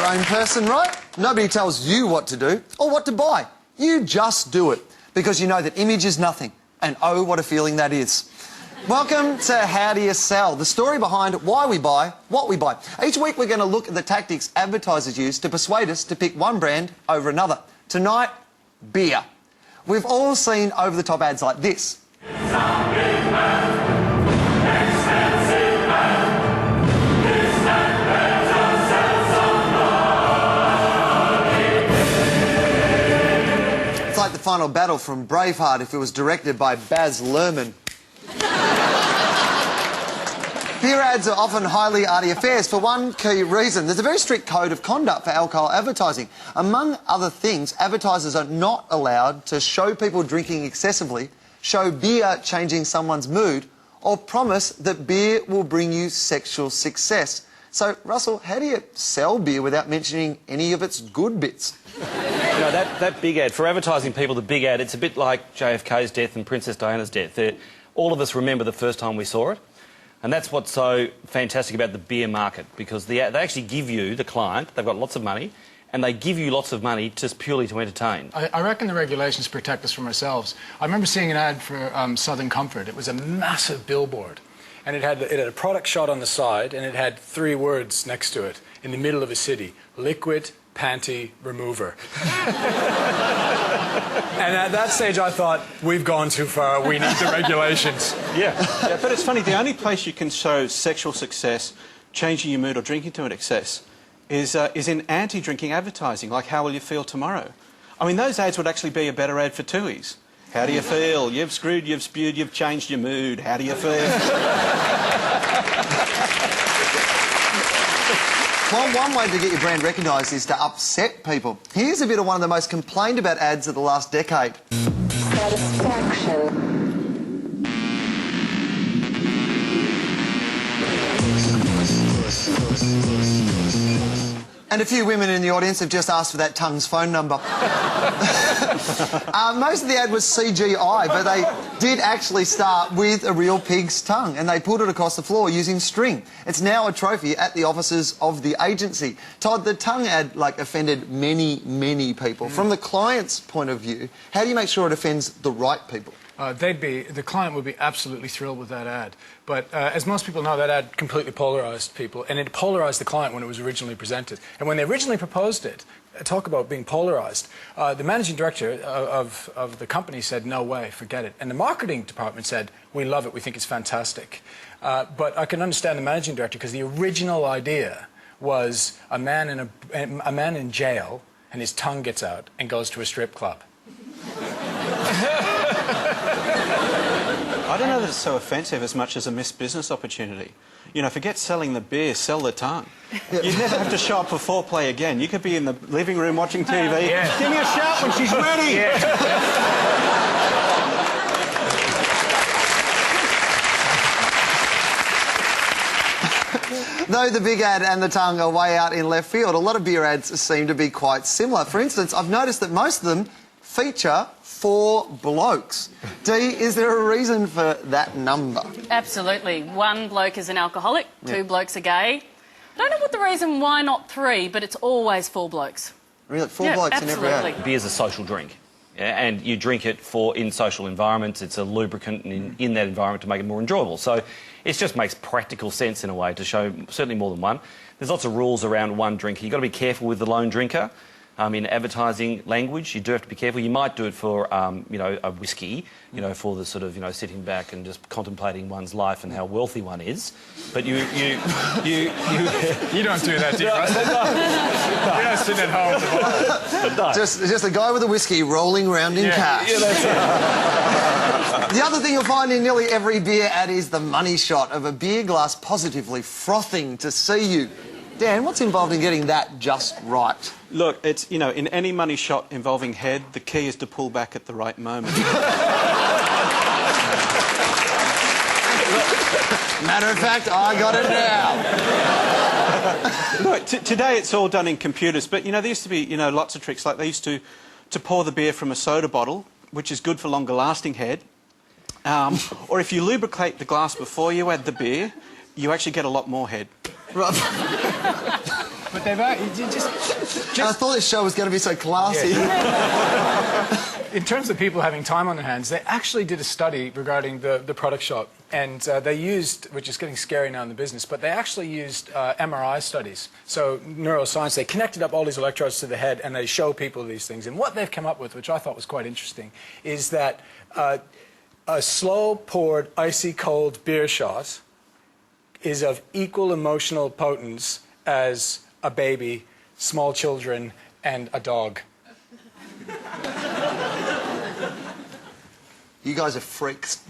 own person, right? Nobody tells you what to do or what to buy. You just do it because you know that image is nothing. And oh, what a feeling that is. Welcome to How Do You Sell, the story behind why we buy what we buy. Each week we're going to look at the tactics advertisers use to persuade us to pick one brand over another. Tonight, beer. We've all seen over-the-top ads like this. It's like the final battle from Braveheart if it was directed by Baz Luhrmann. Beer ads are often highly arty affairs for one key reason. There's a very strict code of conduct for alcohol advertising. Among other things, advertisers are not allowed to show people drinking excessively, show beer changing someone's mood, or promise that beer will bring you sexual success. So, Russell, how do you sell beer without mentioning any of its good bits? You know, that big ad, for advertising people, the big ad, it's a bit like JFK's death and Princess Diana's death. All of us remember the first time we saw it. And that's what's so fantastic about the beer market, because they actually give you, the client, they've got lots of money, and they give you lots of money just purely to entertain. I reckon the regulations protect us from ourselves. I remember seeing an ad for Southern Comfort. It was a massive billboard, and it had a product shot on the side, and it had 3 words next to it in the middle of a city: liquid panty remover. And at that stage I thought, we've gone too far, we need the regulations. Yeah, but it's funny, the only place you can show sexual success, changing your mood or drinking to an excess is in anti-drinking advertising, like How Will You Feel Tomorrow? I mean, those ads would actually be a better ad for Tui's. How do you feel? You've screwed, you've spewed, you've changed your mood. How do you feel? Well, one way to get your brand recognised is to upset people. Here's a bit of one of the most complained about ads of the last decade. Satisfaction. And a few women in the audience have just asked for that tongue's phone number. Most of the ad was CGI, but they did actually start with a real pig's tongue, and they pulled it across the floor using string. It's now a trophy at the offices of the agency. Todd, the tongue ad offended many people. From the client's point of view, how do you make sure it offends the right people? The client would be absolutely thrilled with that ad. But as most people know, that ad completely polarised people, and it polarised the client when it was originally presented. And when they originally proposed it, talk about being polarised, the managing director of the company said, no way, forget it. And the marketing department said, we love it, we think it's fantastic. But I can understand the managing director, because the original idea was a man in jail, and his tongue gets out and goes to a strip club. I don't know that it's so offensive as much as a missed business opportunity. You know, forget selling the beer, sell the tongue. You'd never have to show up for foreplay again. You could be in the living room watching TV. Yeah. Give me a shout when she's ready! Yeah. Though the big ad and the tongue are way out in left field, a lot of beer ads seem to be quite similar. For instance, I've noticed that most of them feature 4 blokes. Dee, is there a reason for that number? Absolutely. 1 bloke is an alcoholic, 2 blokes are gay. I don't know what the reason why not 3, but it's always 4 blokes. Really? 4 blokes in every ad? Beer's a social drink, and you drink it in social environments. It's a lubricant in that environment to make it more enjoyable. So it just makes practical sense in a way to show certainly more than 1. There's lots of rules around one drinker. You've got to be careful with the lone drinker. In advertising language, you do have to be careful. You might do it for, you know, a whiskey, you know, for the sort of, you know, sitting back and just contemplating one's life and how wealthy one is. But you don't do that, do you, Russell? You're not sitting at home. No. Just a guy with a whiskey rolling around in cash. Yeah, that's it. The other thing you'll find in nearly every beer ad is the money shot of a beer glass positively frothing to see you. Dan, what's involved in getting that just right? Look, it's, you know, in any money shot involving head, the key is to pull back at the right moment. Matter of fact, I got it now. Look, today it's all done in computers, but, you know, there used to be, you know, lots of tricks. Like they used to pour the beer from a soda bottle, which is good for longer lasting head. Or if you lubricate the glass before you add the beer, you actually get a lot more head. Right. But they've just I thought this show was going to be so classy. in terms of people having time on their hands, they actually did a study regarding the product shop. And they used, which is getting scary now in the business, but they actually used MRI studies. So neuroscience, they connected up all these electrodes to the head and they show people these things. And what they've come up with, which I thought was quite interesting, is that a slow-poured, icy-cold beer shot is of equal emotional potence as a baby, small children, and a dog. You guys are freaks.